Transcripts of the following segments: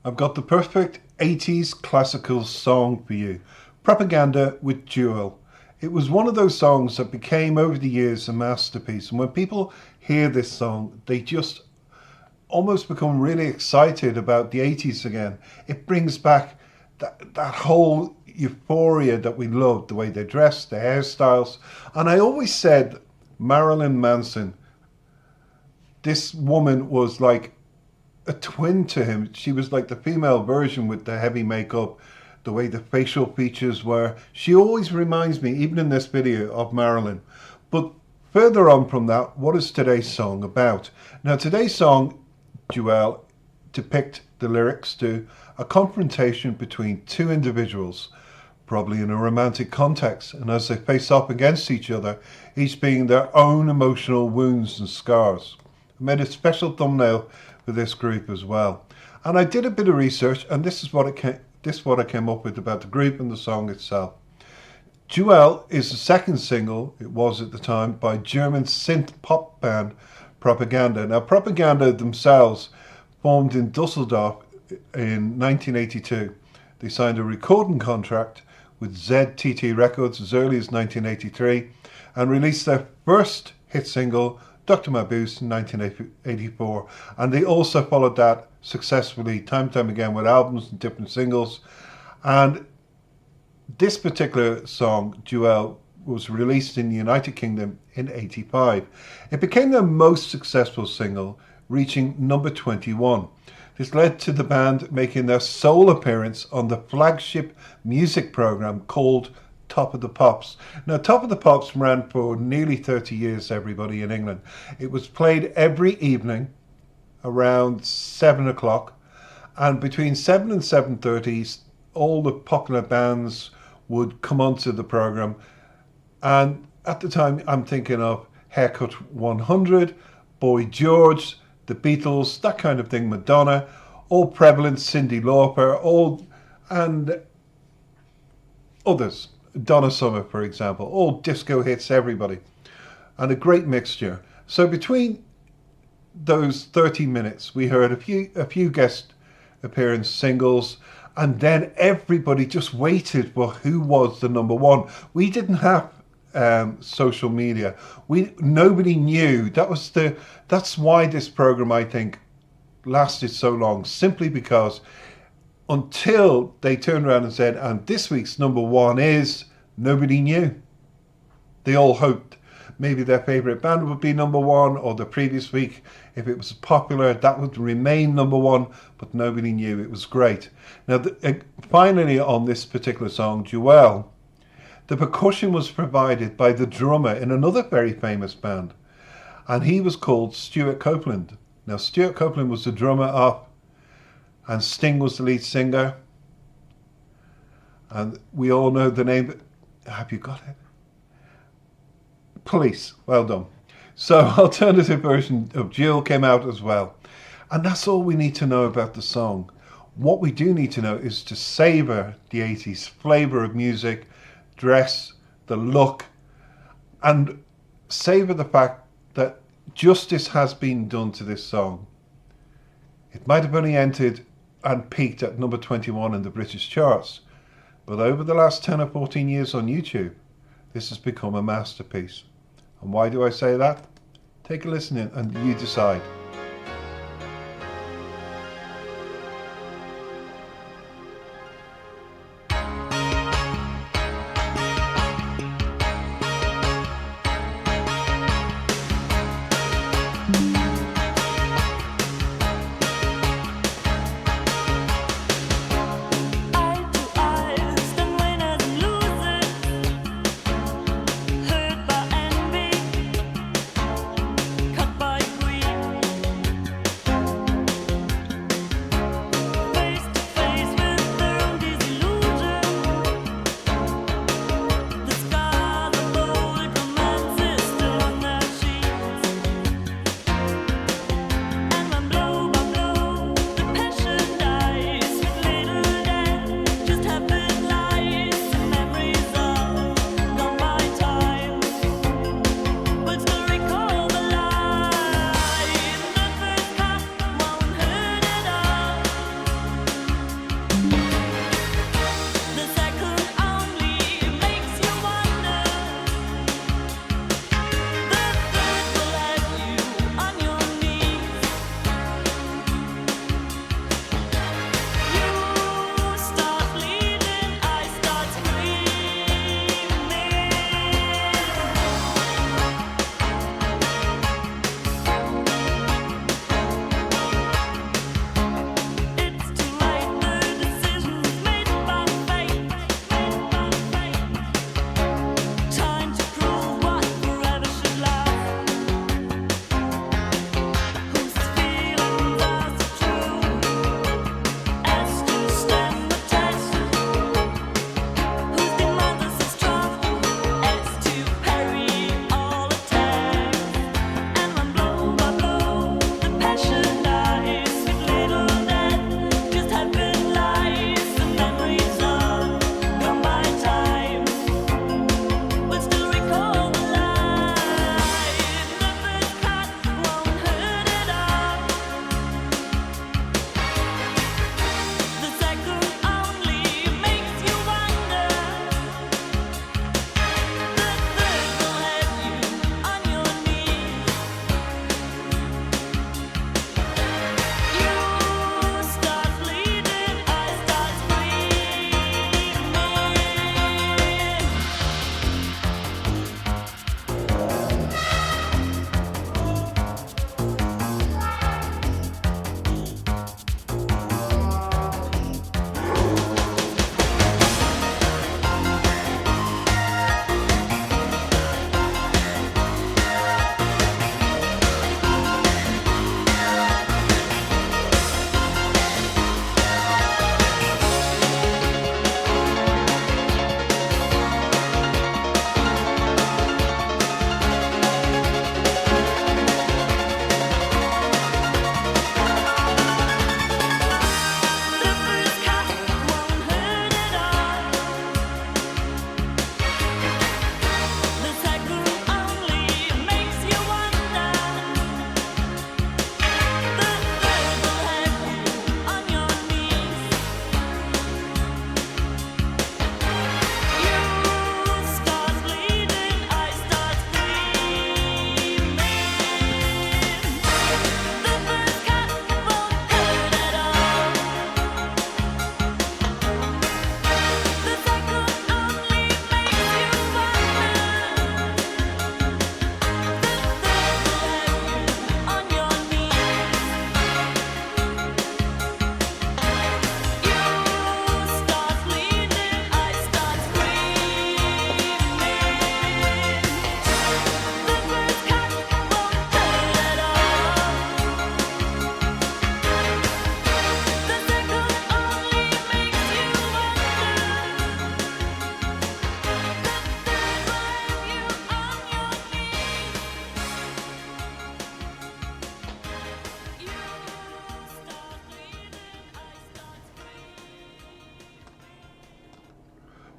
I've got the perfect 80s classical song for you. Propaganda with Jewel. It was one of those songs that became over the years a masterpiece. And when people hear this song, they just almost become really excited about the 80s again. It brings back that whole euphoria that we loved, the way they dressed, the hairstyles. And I always said Marilyn Manson, this woman was like a twin to him. She was like the female version with the heavy makeup, the way the facial features were. She always reminds me, even in this video, of Marilyn. But further on from that, what is today's song about? Now, today's song, Jewel, depict the lyrics to a confrontation between two individuals, probably in a romantic context, and as they face up against each other, each being their own emotional wounds and scars. I made a special thumbnail for this group as well. And I did a bit of research, and this is what I came up with about the group and the song itself. Jewel is the second single, it was at the time, by German synth pop band Propaganda. Now, Propaganda themselves formed in Dusseldorf in 1982. They signed a recording contract with ZTT Records as early as 1983 and released their first hit single, Dr. Mabuse, in 1984. And they also followed that successfully time and time again with albums and different singles. And this particular song, Jewel, was released in the United Kingdom in 85. It became their most successful single, reaching number 21. This led to the band making their sole appearance on the flagship music program called Top of the Pops. Now, Top of the Pops ran for nearly 30 years, everybody, in England. It was played every evening around 7 o'clock, and between 7 and 7:30, all the popular bands would come onto the program. And at the time, I'm thinking of Haircut 100, Boy George, the Beatles, that kind of thing, Madonna, all prevalent, Cyndi Lauper, and others, Donna Summer, for example, all disco hits, everybody, and a great mixture. So between those 30 minutes, we heard a few guest appearance singles, and then everybody just waited for who was the number one. We didn't have social media. Nobody knew. That's why this program, I think, lasted so long, simply because until they turned around and said, and this week's number one is, nobody knew. They all hoped maybe their favorite band would be number one, or the previous week, if it was popular, that would remain number one, but nobody knew. It was great. Now, finally, on this particular song, Jewel, the percussion was provided by the drummer in another very famous band, and he was called Stuart Copeland. Now, Stuart Copeland was the drummer of, and Sting was the lead singer, and we all know the name. Have you got it? Police. Well done. So, alternative version of Jill came out as well. And that's all we need to know about the song. What we do need to know is to savor the 80s flavor of music, dress, the look, and savor the fact that justice has been done to this song. It might have only entered and peaked at number 21 in the British charts, but over the last 10 or 14 years on YouTube, this has become a masterpiece. And why do I say that? Take a listen in and you decide.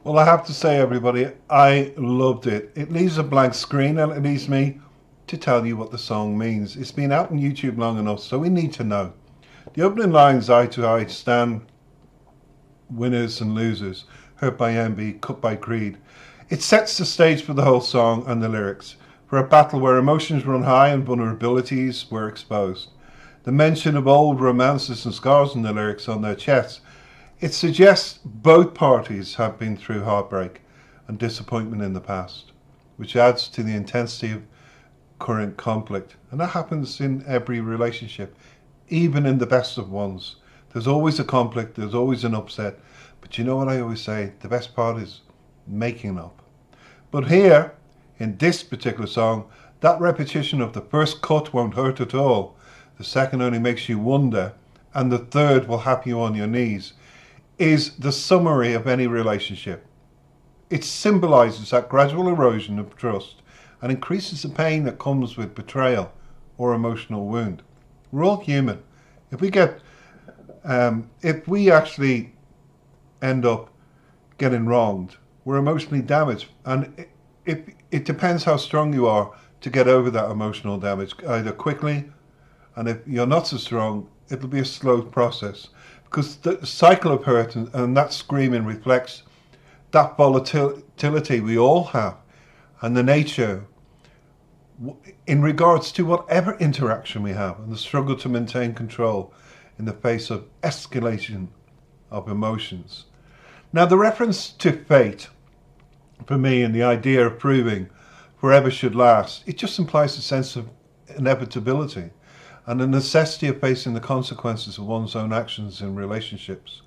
Well, I have to say, everybody, I loved it. It leaves a blank screen and it leaves me to tell you what the song means. It's been out on YouTube long enough, so we need to know. The opening lines, eye to eye, stand winners and losers, hurt by envy, cut by greed. It sets the stage for the whole song and the lyrics, for a battle where emotions run high and vulnerabilities were exposed. The mention of old romances and scars in the lyrics on their chests, it suggests both parties have been through heartbreak and disappointment in the past, which adds to the intensity of current conflict. And that happens in every relationship, even in the best of ones. There's always a conflict, there's always an upset. But you know what I always say? The best part is making up. But here, in this particular song, that repetition of the first cut won't hurt at all. The second only makes you wonder, and the third will have you on your knees, is the summary of any relationship. It symbolizes that gradual erosion of trust and increases the pain that comes with betrayal or emotional wound. We're all human. If we actually end up getting wronged, we're emotionally damaged, and it depends how strong you are to get over that emotional damage, either quickly, and if you're not so strong, it'll be a slow process, because the cycle of hurt and that screaming reflects that volatility we all have and the nature in regards to whatever interaction we have and the struggle to maintain control in the face of escalation of emotions. Now, the reference to fate, for me, and the idea of proving forever should last, it just implies a sense of inevitability and the necessity of facing the consequences of one's own actions in relationships.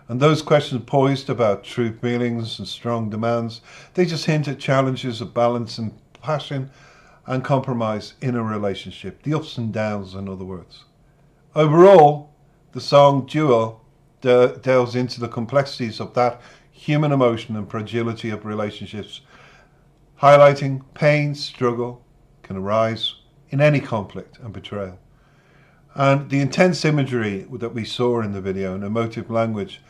And those questions poised about true feelings and strong demands, they just hint at challenges of balance and passion and compromise in a relationship, the ups and downs, in other words. Overall, the song Jewel delves into the complexities of that human emotion and fragility of relationships, highlighting pain, struggle can arise in any conflict and betrayal. And the intense imagery that we saw in the video and emotive language,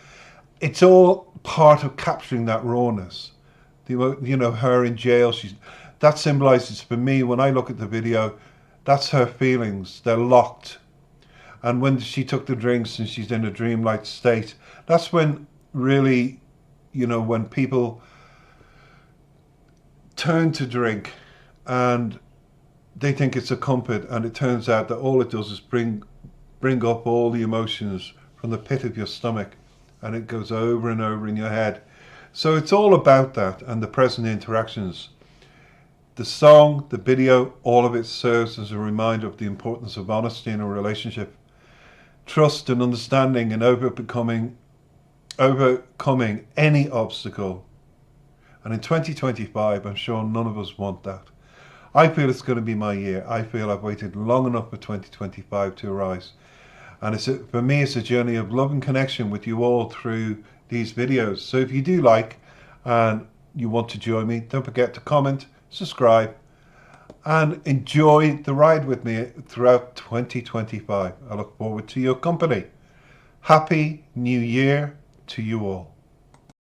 it's all part of capturing that rawness. Her in jail, that symbolizes for me, when I look at the video, that's her feelings. They're locked. And when she took the drinks and she's in a dreamlike state, that's when really, when people turn to drink and they think it's a comfort, and it turns out that all it does is bring up all the emotions from the pit of your stomach, and it goes over and over in your head. So it's all about that and the present interactions. The song, the video, all of it serves as a reminder of the importance of honesty in a relationship, trust and understanding, and overcoming any obstacle. And in 2025, I'm sure none of us want that. I feel it's going to be my year. I feel I've waited long enough for 2025 to arise. And for me, it's a journey of love and connection with you all through these videos. So if you do like and you want to join me, don't forget to comment, subscribe, and enjoy the ride with me throughout 2025. I look forward to your company. Happy New Year to you all.